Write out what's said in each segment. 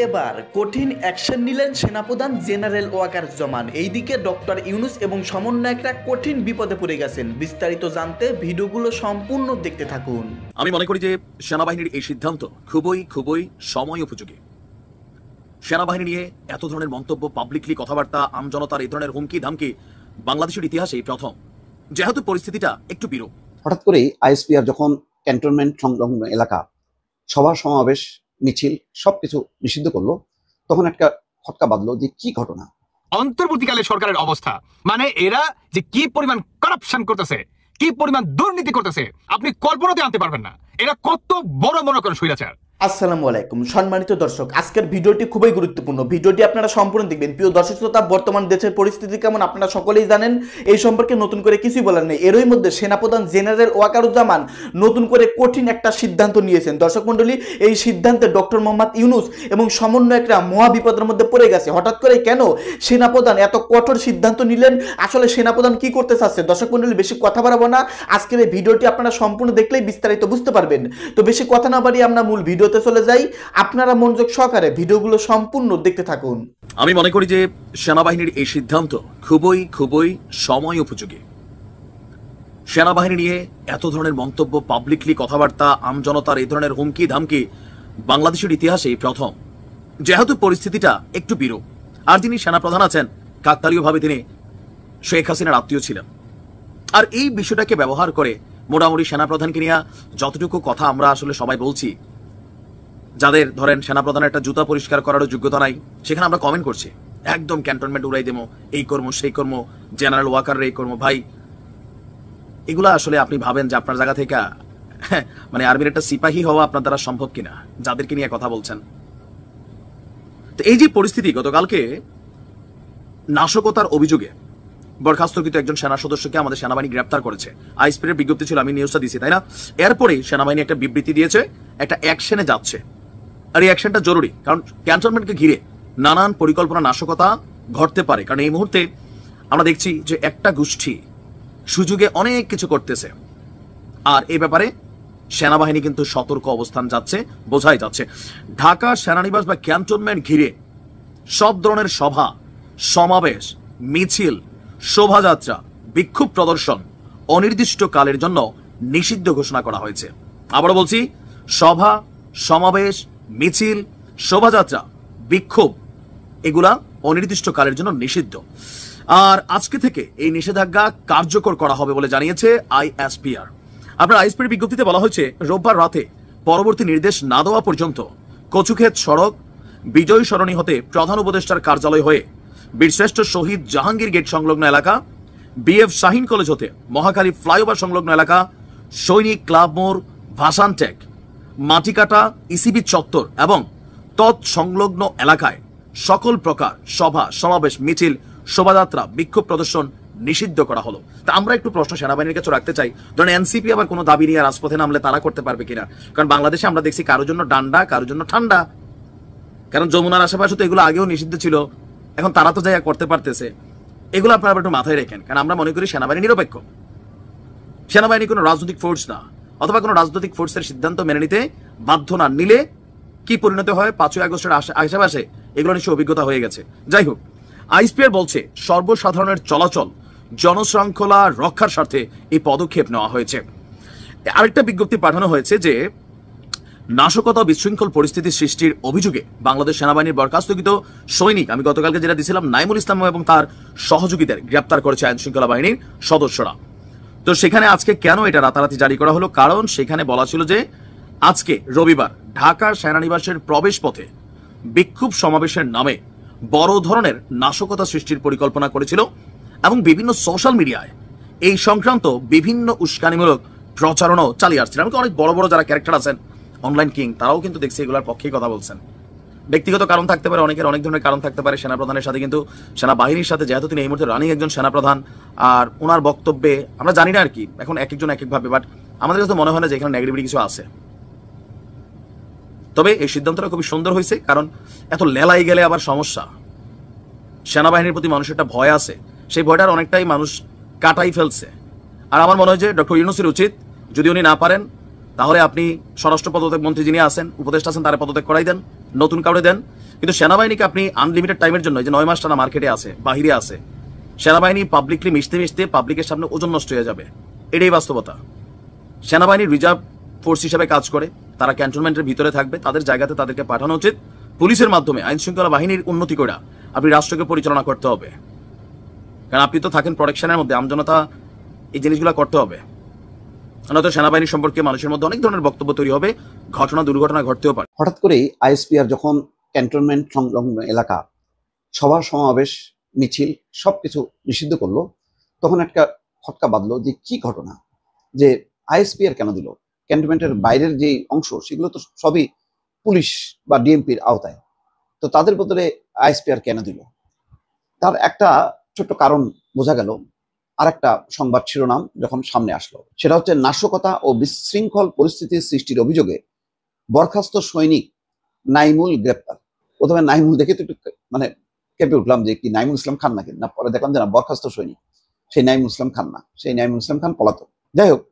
এবার কঠিন অ্যাকশন নিলেন সেনাপ্রধান জেনারেল ওয়াকারুজ্জামান। এইদিকে ডক্টর ইউনূস এবং সমন্বয়করা কঠিন বিপদে পড়ে গেছেন। বিস্তারিত জানতে ভিডিওগুলো সম্পূর্ণ দেখতে থাকুন। আমি মনে করি যে সেনাবাহিনীর এই সিদ্ধান্ত খুবই সময় উপযোগী। সেনাবাহিনী নিয়ে এত ধরনের মন্তব্য, পাবলিকলি কথাবার্তা, আমজনতার এই ধরনের হুমকি ধামকি বাংলাদেশের ইতিহাসে প্রথম। যেহেতু পরিস্থিতিটা একটু বিরূপ, হঠাৎ করেই আইএসপিআর যখন ক্যান্টনমেন্ট সংলগ্ন এলাকা সভা সমাবেশ মিছিল সবকিছু নিষিদ্ধ করলো, তখন একটা খটকা বাঁধলো যে কি ঘটনা। অন্তর্বর্তীকালে সরকারের অবস্থা মানে এরা যে কি পরিমাণ কারাপশন করতেছে, কি পরিমাণ দুর্নীতি করতেছে আপনি কল্পনাতে আনতে পারবেন না। এরা কত বড় মনে করেন স্বৈরাচার। আসসালামু আলাইকুম সম্মানিত দর্শক, আজকের ভিডিওটি খুবই গুরুত্বপূর্ণ। ভিডিওটি আপনারা সম্পূর্ণ দেখবেন। প্রিয় দর্শক শ্রোতা, বর্তমান দেশের পরিস্থিতি কেমন আপনারা সকলেই জানেন, এই সম্পর্কে নতুন করে কিছুই বলার নেই। এরই মধ্যে সেনাপ্রধান জেনারেল ওয়াকারুজ্জামান নতুন করে কঠিন একটা সিদ্ধান্ত নিয়েছেন। দর্শক মণ্ডলী, এই সিদ্ধান্তে ডক্টর মোহাম্মদ ইউনূস এবং সমন্বয়করা মহা বিপদের মধ্যে পড়ে গেছে। হঠাৎ করে কেন সেনাপ্রধান এত কঠোর সিদ্ধান্ত নিলেন, আসলে সেনাপ্রধান কি করতে চাচ্ছে? দর্শক মণ্ডলী, বেশি কথা বাড়াবো না, আজকের এই ভিডিওটি আপনারা সম্পূর্ণ দেখলেই বিস্তারিত বুঝতে পারবেন। তো বেশি কথা না বাড়িয়ে আমরা মূল ভিডিওতে চলে যাই। আপনারা মনোযোগ সহকারে ভিডিওগুলো সম্পূর্ণ দেখতে থাকুন। আমি মনে করি যে সেনাবাহিনীর এই সিদ্ধান্ত খুবই সময় উপযোগী। সেনাবাহিনী নিয়ে এত ধরনের মন্তব্য, পাবলিকলি কথাবার্তা, আমজনতার এই ধরনের হুমকি ধামকি বাংলাদেশের ইতিহাসে প্রথম। যেহেতু পরিস্থিতিটা একটু বিরূপ, আর যিনি সেনাপ্রধান আছেন কাকতালীয়ভাবে তিনি শেখ হাসিনার আত্মীয় ছিলেন। আর এই বিষয়টাকে ব্যবহার করে মোটামুটি সেনাপ্রধানকে নিয়ে যতটুকু কথা আমরা আসলে সবাই বলছি, যাদের ধরেন সেনাপ্রধানের একটা জুতা পরিষ্কার করারও যোগ্যতা নাই, সেখানে আমরা কমেন্ট করছি একদম ক্যান্টনমেন্ট উড়াই দেবো, এই কর্ম সেই কর্ম, জেনারেল ওয়াকারের এই কর্ম। ভাই, এগুলা আসলে আপনি ভাবেন যে আপনার জায়গা থেকে মানে আর্মির একটা সিপাহী হওয়া আপনার দ্বারা সম্ভব কিনা, যাদেরকে নিয়ে কথা বলছেন। তো এই যে পরিস্থিতি, গতকালকে নাশকতার অভিযোগে বরখাস্তকৃত একজন সেনা সদস্যকে আমাদের সেনাবাহিনী গ্রেপ্তার করেছে। আইএসপির বিজ্ঞপ্তি ছিল, আমি নিউজটা দিয়েছি, তাই না? এরপরেই সেনাবাহিনী একটা বিবৃতি দিয়েছে, একটা অ্যাকশনে যাচ্ছে। আর এই অ্যাকশনটা জরুরি, কারণ ক্যান্টনমেন্টকে ঘিরে নানান পরিকল্পনা, নাশকতা ঘটতে পারে। কারণ এই মুহূর্তে আমরা দেখছি যে একটা গোষ্ঠী সুযোগে অনেক কিছু করতেছে, আর এই ব্যাপারে সেনাবাহিনী কিন্তু সতর্ক অবস্থান যাচ্ছে, বোঝাই যাচ্ছে। ঢাকা সেনানিবাস বা ক্যান্টনমেন্ট ঘিরে সব ধরনের সভা সমাবেশ, মিছিল, শোভাযাত্রা, বিক্ষোভ প্রদর্শন অনির্দিষ্টকালের জন্য নিষিদ্ধ ঘোষণা করা হয়েছে। আবারও বলছি, সভা সমাবেশ, মিছিল, শোভাযাত্রা, বিক্ষোভ এগুলা অনির্দিষ্টকালের জন্য নিষিদ্ধ। আর আজকে থেকে এই নিষেধাজ্ঞা কার্যকর করা হবে বলে জানিয়েছে আইএসপিআর। আপনার আইএসপির বিজ্ঞপ্তিতে বলা হয়েছে, রোববার রাতে পরবর্তী নির্দেশ না দেওয়া পর্যন্ত কচুক্ষেত সড়ক, বিজয় সরণি হতে প্রধান উপদেষ্টার কার্যালয় হয়ে বীরশ্রেষ্ঠ শহীদ জাহাঙ্গীর গেট সংলগ্ন এলাকা, বিএফ শাহিন কলেজ হতে মহাখালী ফ্লাইওভার সংলগ্ন এলাকা, সৈনিক ক্লাব মোড়, ভাসানটেক, মাটিকাটা, ইসিবি চত্বর এবং তৎসংলগ্ন এলাকায় সকল প্রকার সভা সমাবেশ, মিছিল, শোভাযাত্রা, বিক্ষোভ প্রদর্শন নিষিদ্ধ করা হলো। তা আমরা একটু প্রশ্ন সেনাবাহিনীর কাছে রাখতে চাই, ধরেন এনসিপি আবার কোনো দাবি নিয়ে রাজপথে নামলে তারা করতে পারবে কিনা? কারণ বাংলাদেশে আমরা দেখছি কারোর জন্য ডান্ডা, কারোর জন্য ঠান্ডা। কারণ যমুনার আশেপাশে তো এগুলো আগেও নিষিদ্ধ ছিল, এখন তারা তো যাই করতে পারতেছে। এগুলো আপনারা একটু মাথায় রেখেন, কারণ আমরা মনে করি সেনাবাহিনী নিরপেক্ষ। সেনাবাহিনী কোনো রাজনৈতিক ফোর্স না, অথবা কোনো রাজনৈতিক ফোর্সের সিদ্ধান্ত মেনে নিতে বাধ্য না। নিলে কি পরিণত হয় 5ই আগস্টের আশেপাশে এগুলো নিশ্চয় অভিজ্ঞতা হয়ে গেছে। যাই হোক, আইএসপিআর বলছে সর্বসাধারণের চলাচল, জনশৃঙ্খলা রক্ষার স্বার্থে এই পদক্ষেপ নেওয়া হয়েছে। আরেকটা বিজ্ঞপ্তি পাঠানো হয়েছে যে নাশকতা, বিশৃঙ্খল পরিস্থিতি সৃষ্টির অভিযোগে বাংলাদেশ সেনাবাহিনীর বরখাস্তকৃত সৈনিক, আমি গতকালকে যেটা দিয়েছিলাম, নাইমুল ইসলাম এবং তার সহযোগীদের গ্রেপ্তার করেছে আইন শৃঙ্খলা বাহিনীর সদস্যরা। তো সেখানে আজকে কেন এটা রাতারাতি জারি করা হলো? কারণ সেখানে বলা ছিল যে আজকে রবিবার ঢাকার সেনানিবাসের প্রবেশ পথে বিক্ষোভ সমাবেশের নামে বড় ধরনের নাশকতা সৃষ্টির পরিকল্পনা করেছিল এবং বিভিন্ন সোশ্যাল মিডিয়ায় এই সংক্রান্ত বিভিন্ন উস্কানিমূলক প্রচারণাও চালিয়ে আসছিল। আমাকে অনেক বড় বড় যারা ক্যারেক্টার আছেন, অনলাইন কিং, তারাও কিন্তু দেখছি এগুলোর পক্ষেই কথা বলছেন। ব্যক্তিগত কারণ থাকতে পারে, অনেকের অনেক ধরনের কারণ থাকতে পারে সেনাপ্রধানের সাথে, কিন্তু সেনাবাহিনীর সাথে যেহেতু তিনি এই মুহূর্তে রানিং একজন সেনাপ্রধান, আর ওনার বক্তব্যে আমরা জানি না আর কি, এখন এক একজন এক একভাবে, বাট আমাদের কাছে মনে হয় না যে এখানে নেগেটিভিটি কিছু আছে। তবে এই সিদ্ধান্তটা খুবই সুন্দর হয়েছে, কারণ এত লেলাই গেলে আবার সমস্যা। সেনাবাহিনীর প্রতি মানুষের একটা ভয় আছে, সেই ভয়টার অনেকটাই মানুষ কাটাই ফেলছে। আর আমার মনে হয় যে ডক্টর ইউনূসের উচিত, যদি উনি না পারেন তাহলে আপনি স্বরাষ্ট্র পদত্যাগ মন্ত্রী যিনি আছেন, উপদেষ্টা আছেন, তারা পদত্যাগ করাই দেন। নতুন কাউরে দেন, কিন্তু সেনাবাহিনীকে আপনি আনলিমিটেড টাইমের জন্য যে 9 মাস টানা মার্কেটে আছে, বাহিরে আছে, সেনাবাহিনী পাবলিকলি মিশতে মিশতে পাবলিকের সামনে ওজন নষ্ট হয়ে যাবে। এটাই বাস্তবতা। সেনাবাহিনী রিজার্ভ ফোর্স হিসেবে কাজ করে, তারা ক্যান্টনমেন্টের ভিতরে থাকবে, তাদের জায়গাতে তাদেরকে পাঠানো উচিত। পুলিশের মাধ্যমে আইন শৃঙ্খলা বাহিনীর উন্নতি করে আপনি রাষ্ট্রকে পরিচালনা করতে হবে, কারণ আপনি তো থাকেন প্রোটেকশনের মধ্যে, আমজনতা এই জিনিসগুলো করতে হবে। নয়তো সেনাবাহিনী সম্পর্কে মানুষের মধ্যে অনেক ধরনের বক্তব্য তৈরি হবে, ঘটনা দুর্ঘটনা ঘটতেও পারে। হঠাৎ করেই আইএসপিআর যখন ক্যান্টনমেন্ট সংলগ্ন এলাকা সভা সমাবেশ মিছিল সবকিছু নিষিদ্ধ করলো, তখন একটা খটকা বাঁধলো যে কি ঘটনা, যে আইএসপিআর কেন দিল? ক্যান্টনমেন্টের বাইরের যে অংশ সেগুলো তো সবই পুলিশ বা ডিএমপির আওতায়, তো তাদের বদলে আইএসপিআর কেন দিল? তার একটা ছোট্ট কারণ বোঝা গেল আর একটা সংবাদ শিরোনাম যখন সামনে আসলো, সেটা হচ্ছে নাশকতা ও বিশৃঙ্খল পরিস্থিতির সৃষ্টির অভিযোগে বরখাস্ত সৈনিক নাইমুল গ্রেপ্তার। প্রথমে নাইমুল দেখে তো একটু মানে কেঁপে উঠলাম যে কি নাইমুল ইসলাম খান নাকি, না পরে দেখলাম যে না, বরখাস্ত সৈনিক সেই নাইমুল ইসলাম খান না, সেই নাইমুল ইসলাম খান পলাতক। যাই হোক,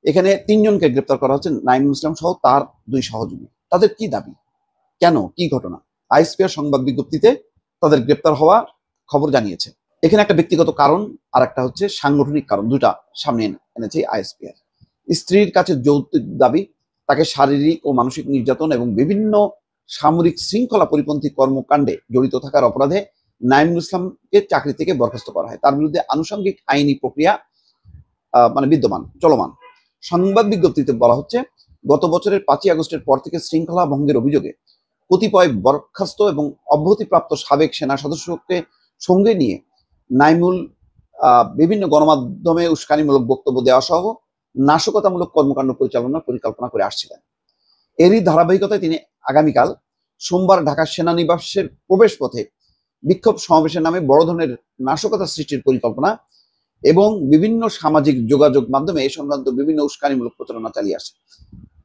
এখানে 3 জনকে গ্রেপ্তার করা হচ্ছে, নাইমুল ইসলাম সহ তার 2 সহযোগী। তাদের কি দাবি, কেন, কি ঘটনা? আইএসপিআর সংবাদ বিজ্ঞপ্তিতে তাদের গ্রেপ্তার হওয়া খবর জানিয়েছে। এখানে একটা ব্যক্তিগত কারণ আর একটা হচ্ছে সাংগঠনিক কারণ, দুটা সামনে এনেছে আইএসপিআর। স্ত্রীর কাছে যৌতুক দাবি, তাকে শারীরিক ও মানসিক নির্যাতন এবং বিভিন্ন সামরিক শৃঙ্খলা পরিপন্থী কর্মকাণ্ডে জড়িত থাকার অপরাধে নাইমুল ইসলামকে চাকরি থেকে বরখাস্ত করা হয়। তার বিরুদ্ধে আনুষঙ্গিক আইনি প্রক্রিয়া বিদ্যমান, চলমান। সংবাদ বিজ্ঞপ্তিতে বলা হচ্ছে, গত বছরের 5ই আগস্টের পর থেকে শৃঙ্খলা ভঙ্গের অভিযোগে কতিপয় বরখাস্ত এবং অব্যাহতিপ্রাপ্ত সাবেক সেনা সদস্যকে সঙ্গে নিয়ে নাইমুল বিভিন্ন গণমাধ্যমে উস্কানিমূলক বক্তব্য দেওয়া সহ নাশকতামূলক কর্মকাণ্ড পরিচালনার পরিকল্পনা করে আসছিলেন। এরই ধারাবাহিকতায় তিনি আগামীকাল সোমবার ঢাকা সেনানিবাসের প্রবেশ পথে বিক্ষোভ সমাবেশের নামে বড় ধরনের নাশকতা সৃষ্টির পরিকল্পনা এবং বিভিন্ন সামাজিক যোগাযোগ মাধ্যমে এই সংক্রান্ত বিভিন্ন উস্কানিমূলক প্রচারণা চালিয়ে আসে।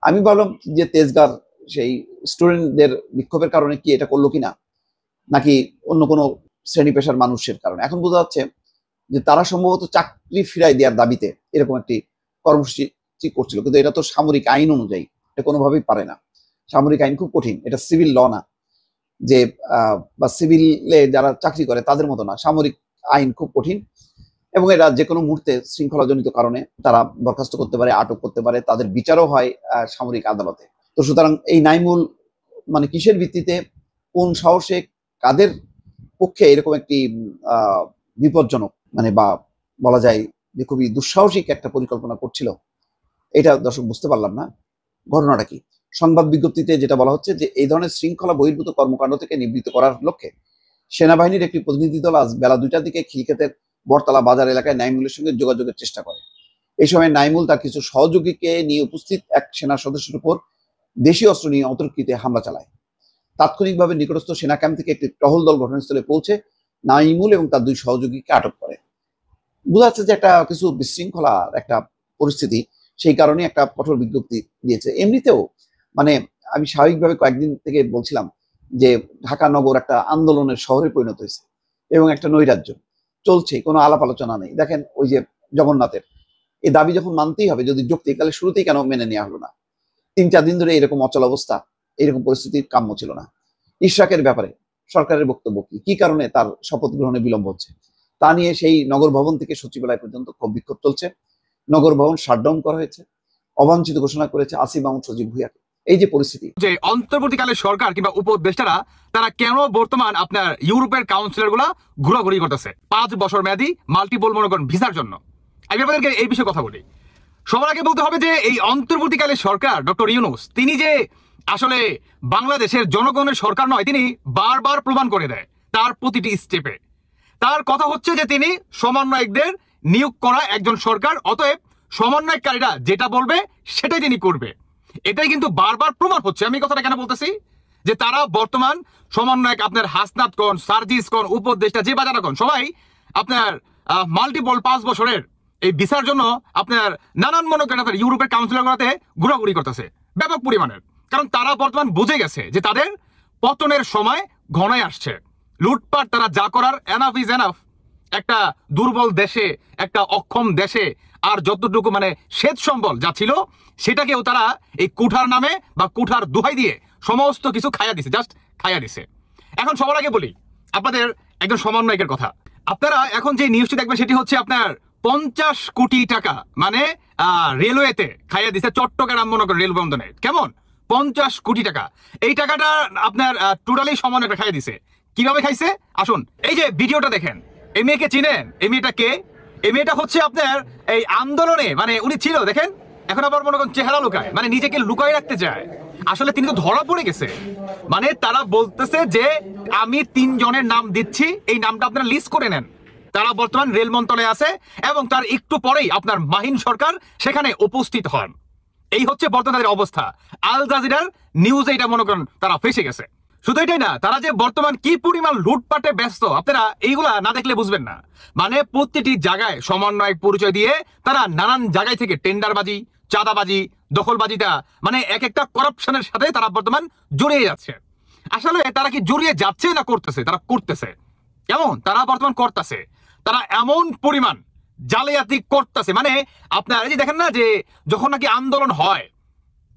আমি ভাবলাম যে তেজগাঁর সেই স্টুডেন্টদের বিক্ষোভের কারণে কি এটা করলো কিনা, নাকি অন্য কোনো শ্রেণী পেশার মানুষের কারণে। এখন বোঝা যাচ্ছে যে তারা সম্ভবত চাকরি ফিরাই দেওয়ার দাবিতে এরকম একটি কর্মসূচি করছিল, কিন্তু এটা তো সামরিক আইন অনুযায়ী এটা কোনোভাবেই পারে না। সামরিক আইন খুব কঠিন, এটা সিভিল ল না, যে বা সিভিলে যারা চাকরি করে তাদের মতো না, সামরিক আইন খুব কঠিন এবং এরা যে কোনো মুহূর্তে শৃঙ্খলাজনিত কারণে তারা বরখাস্ত করতে পারে, আটক করতে পারে, তাদের বিচারও হয় সামরিক আদালতে। তো সুতরাং এই নাইমুল মানে কিসের ভিত্তিতে, কোন সাহসে, কাদের পক্ষে এরকম একটি বিপজ্জনক মানে বা বলা যায় যে খুবই দুঃসাহসিক একটা পরিকল্পনা করছিল, এটা দর্শক বুঝতে পারলাম না। ঘটনাটা কি? সংবাদ বিজ্ঞপ্তিতে যেটা বলা হচ্ছে যে এই ধরনের শৃঙ্খলা বহির্ভূত কর্মকাণ্ড থেকে নিবৃত্ত করার লক্ষ্যে সেনাবাহিনীর একটি প্রতিনিধি দল আজ বেলা 2টার দিকে খিলক্ষেতের বটতলা বাজার এলাকায় নাইমুলের সঙ্গে যোগাযোগের চেষ্টা করে। এই সময় নাইমুল তার কিছু সহযোগীকে নিয়ে উপস্থিত এক সেনা সদস্যের উপর দেশীয় অস্ত্র নিয়ে অতর্কিতে হামলা চালায়। তাৎক্ষণিকভাবে নিকটস্থ সেনা ক্যাম্প থেকে একটি টহল দল ঘটনাস্থলে পৌঁছে নাইমুল এবং তার 2 সহযোগীকে আটক করে। বোঝা যাচ্ছে যে একটা কিছু বিশৃঙ্খলার একটা পরিস্থিতি, সেই কারণে একটা কঠোর বিজ্ঞপ্তি দিয়েছে। এমনিতেও মানে আমি স্বাভাবিকভাবে কয়েকদিন থেকে বলছিলাম যে ঢাকা নগর একটা আন্দোলনের শহরে পরিণত হয়েছে এবং একটা নৈরাজ্য চলছে, কোনো আলাপ আলোচনা নেই। দেখেন ওই যে জগন্নাথের এই দাবি যখন মানতেই হবে, যদি যৌক্তিক, তাহলে শুরুতেই কেন মেনে নেওয়া হলো না? 3-4 দিন ধরে এরকম অচল অবস্থা, এরকম পরিস্থিতির কাম্য ছিল না। ইশরাকের ব্যাপারে সরকারের বক্তব্য কি কারণে তার শপথ গ্রহণে বিলম্ব হচ্ছে তা নিয়ে সেই নগর ভবন থেকে সচিবালয় পর্যন্ত ক্ষোভ বিক্ষোভ চলছে। নগর ভবন শাটডাউন করা হয়েছে, অবাঞ্ছিত ঘোষণা করেছে আসিফ মাহমুদ সজীব ভুঁইয়াকে। এই যে পরিস্থিতি, যে অন্তর্বর্তীকালের সরকার কিংবা উপদেষ্টারা তারা কেন বর্তমান আপনার ইউরোপের কাউন্সিলর গুলা ঘোরাঘুরি করতেছে 5 বছর মেয়াদী মাল্টিপল মনোগণ ভিসার জন্য। আমি আপনাদেরকে এই বিষয়ে কথা বলি। সবার আগে বলতে হবে যে এই অন্তর্বর্তীকালের সরকার ডক্টর ইউনূস, তিনি যে আসলে বাংলাদেশের জনগণের সরকার নয়, তিনি বারবার প্রমাণ করে দেয় তার প্রতিটি স্টেপে। তার কথা হচ্ছে যে তিনি সমন্বয়কদের নিয়োগ করা একজন সরকার, অতএব সমন্বয়কারীরা যেটা বলবে সেটাই তিনি করবে। এটাই কিন্তু বারবার প্রমাণ হচ্ছে। আমি কথাটা কেন বলতেছি, যে তারা বর্তমান সমন্বয়ক আপনার হাসনাত কোন, সার্জিস কোন, উপদেষ্টা যে বাজারা কোন, সবাই আপনার মাল্টিপল 5 বছরের এই ভিসার জন্য আপনার নানান মনে করেন আপনার ইউরোপের কাউন্সিলরগুলোতে ঘোরাঘুরি করতেছে ব্যাপক পরিমাণের। কারণ তারা বর্তমান বুঝে গেছে যে তাদের পতনের সময় ঘনায় আসছে। লুটপাট তারা যা করার এনাফ ইজ এনাফ। একটা দুর্বল দেশে, একটা অক্ষম দেশে আর যতটুকু মানে শ্বেত সম্বল যা ছিল সেটাকেও তারা এই কুঠার নামে বা কুঠার দোহাই দিয়ে সমস্ত কিছু খাইয়া দিছে, জাস্ট খাইয়া দিছে। এখন সবার আগে বলি আপনাদের একজন সমন্বয়কের কথা। আপনারা এখন যে নিউজটি দেখবেন সেটি হচ্ছে আপনার 50 কোটি টাকা মানে রেলওয়েতে খাইয়া দিছে চট্টগ্রাম মনে করেন রেল বন্ধনে। কেমন 50 কোটি টাকা, এই টাকাটা আপনার টোটালি সমন্বয়করা খাইয়া দিছে। কিভাবে খাইছে আসুন এই যে ভিডিওটা দেখেন। এই মেয়েকে চিনেন? এই মেয়েটা কে? এই মেয়েটা হচ্ছে আপনার এই আন্দোলনে মানে উনি ছিল, দেখেন এখন আবার মনে করেন চেহারা লুকায়, মানে নিজেকে লুকায় রাখতে চায়। আসলে তিনি তো ধরা পড়ে গেছে। মানে তারা বলতেছে যে আমি 3 জনের নাম দিচ্ছি, এই নামটা আপনারা লিস্ট করে নেন। তারা বর্তমান রেল মন্ত্রণালয়ে আছে এবং তার একটু পরেই আপনার মাহিন সরকার সেখানে উপস্থিত হন। এই হচ্ছে বর্তমান তাদের অবস্থা। আল জাজিরার নিউজে এটা মনে করেন তারা ফেসে গেছে। শুধু এটাই না, তারা যে বর্তমান কি পরিমাণ লুটপাটে ব্যস্ত আপনারা এইগুলা না দেখলে বুঝবেন না। মানে প্রতিটি জায়গায় সমন্বয়ক পরিচয় দিয়ে তারা নানান জায়গায় থেকে টেন্ডারবাজি, চাঁদাবাজি, দখলবাজিটা মানে এক একটা করাপশনের সাথে তারা বর্তমান জড়িয়ে যাচ্ছে। আসলে তারা কি জড়িয়ে যাচ্ছে না করতেছে? তারা করতেছে। কেমন তারা বর্তমান করতেছে, তারা এমন পরিমাণ জালিয়াতি করতেছে। মানে আপনার এই যে দেখেন না যে যখন নাকি আন্দোলন হয়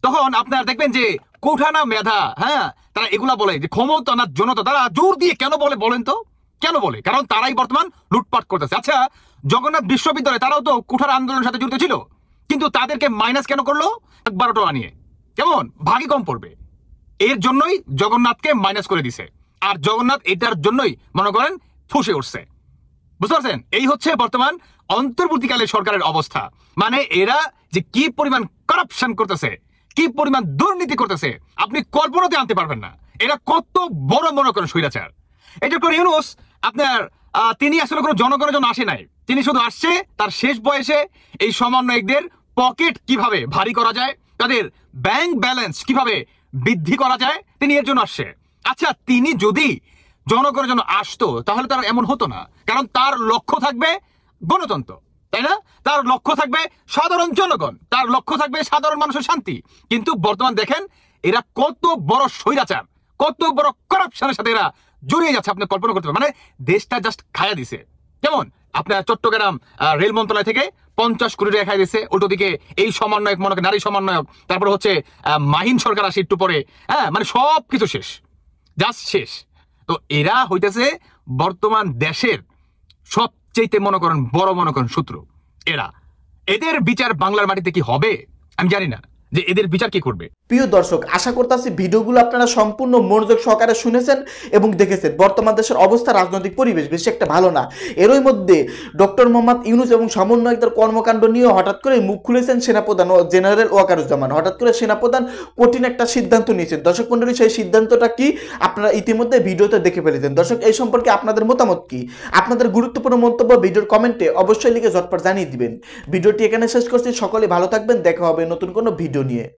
তখন আপনার দেখবেন যে কোঠানা মেধা, হ্যাঁ তারা এগুলা বলে যে ক্ষমতা না জনতা। তারা জোর দিয়ে কেন বলে বলেন তো? কেন বলে? কারণ তারাই বর্তমান লুটপাট করতেছে। আচ্ছা জগন্নাথ বিশ্ববিদ্যালয় তারাও তো কুঠার আন্দোলনের সাথে জড়িত ছিল, কিন্তু তাদেরকে মাইনাস কেন করলো 12 টাকা নিয়ে? কেমন ভাগই কম পড়বে, এর জন্যই জগন্নাথকে মাইনাস করে দিছে। আর জগন্নাথ এটার জন্যই মনে করেন ফুসে উঠছে। বুঝতে পারছেন? এই হচ্ছে বর্তমান অন্তর্বর্তীকালীন সরকারের অবস্থা। মানে এরা যে কি পরিমাণ করাপশন করতেছে, কি পরিমাণ দুর্নীতি করতেছে আপনি কল্পনাতে আনতে পারবেন না। এরা কত বড় মনে করেন স্বৈরাচার। এই ডক্টর ইউনূস আপনার তিনি আসলে কোনো জনগণের জন্য আসে নাই, তিনি শুধু আসছে তার শেষ বয়সে এই সমন্বয়কদের পকেট কিভাবে ভারী করা যায়, তাদের ব্যাংক ব্যালেন্স কিভাবে বৃদ্ধি করা যায়, তিনি এর জন্য আসছে। আচ্ছা তিনি যদি জনগণের জন্য আসতো তাহলে তার এমন হতো না, কারণ তার লক্ষ্য থাকবে গণতন্ত্র, তাই না? তার লক্ষ্য থাকবে সাধারণ জনগণ, তার লক্ষ্য থাকবে সাধারণ মানুষের শান্তি। কিন্তু বর্তমান দেখেন এরা কত বড় স্বৈরাচার, কত বড় করাপশনের সাথে এরা জড়িয়ে যাচ্ছে আপনি কল্পনা করতে পারেন। মানে দেশটা জাস্ট খায়া দিছে। কেমন আপনার চট্টগ্রাম রেল মন্ত্রণালয় থেকে 50 কোটি টাকা খাই দিছে, উল্টো দিকে এই সমন্বয়ক মনে করেন নারী সমন্বয়ক, তারপরে হচ্ছে মাহিন সরকার আসে একটু পরে, হ্যাঁ মানে সব কিছু শেষ, জাস্ট শেষ। তো এরা হইতেছে বর্তমান দেশের সবচেয়ে মনে করেন বড় মনে করেন শত্রু এরা। এদের বিচার বাংলার মাটিতে কি হবে আমি জানি না, যে এদের বিচার কি করবে। প্রিয় দর্শক, আশা করতেছি ভিডিওগুলো আপনারা সম্পূর্ণ মনোযোগ সহকারে শুনেছেন এবং দেখেছেন। বর্তমান দেশের অবস্থা, রাজনৈতিক পরিবেশ বেশি একটা ভালো না। এরই মধ্যে ডক্টর মোহাম্মদ ইউনূস এবং সমন্বয়কদের কর্মকাণ্ড নিয়ে হঠাৎ করে মুখ খুলেছেন সেনাপ্রধান ও জেনারেল ওয়াকারুজ্জামান। হঠাৎ করে সেনাপ্রধান কঠিন একটা সিদ্ধান্ত নিয়েছেন। দর্শক মণ্ডলী, সেই সিদ্ধান্তটা কি আপনারা ইতিমধ্যে ভিডিওতে দেখে ফেলেছেন। দর্শক এই সম্পর্কে আপনাদের মতামত কি? আপনাদের গুরুত্বপূর্ণ মন্তব্য ভিডিওর কমেন্টে অবশ্যই লিখে ঝটপট জানিয়ে দিবেন। ভিডিওটি এখানে শেষ করছি। সকলে ভালো থাকবেন, দেখা হবে নতুন কোনো ভিডিও নিয়ে।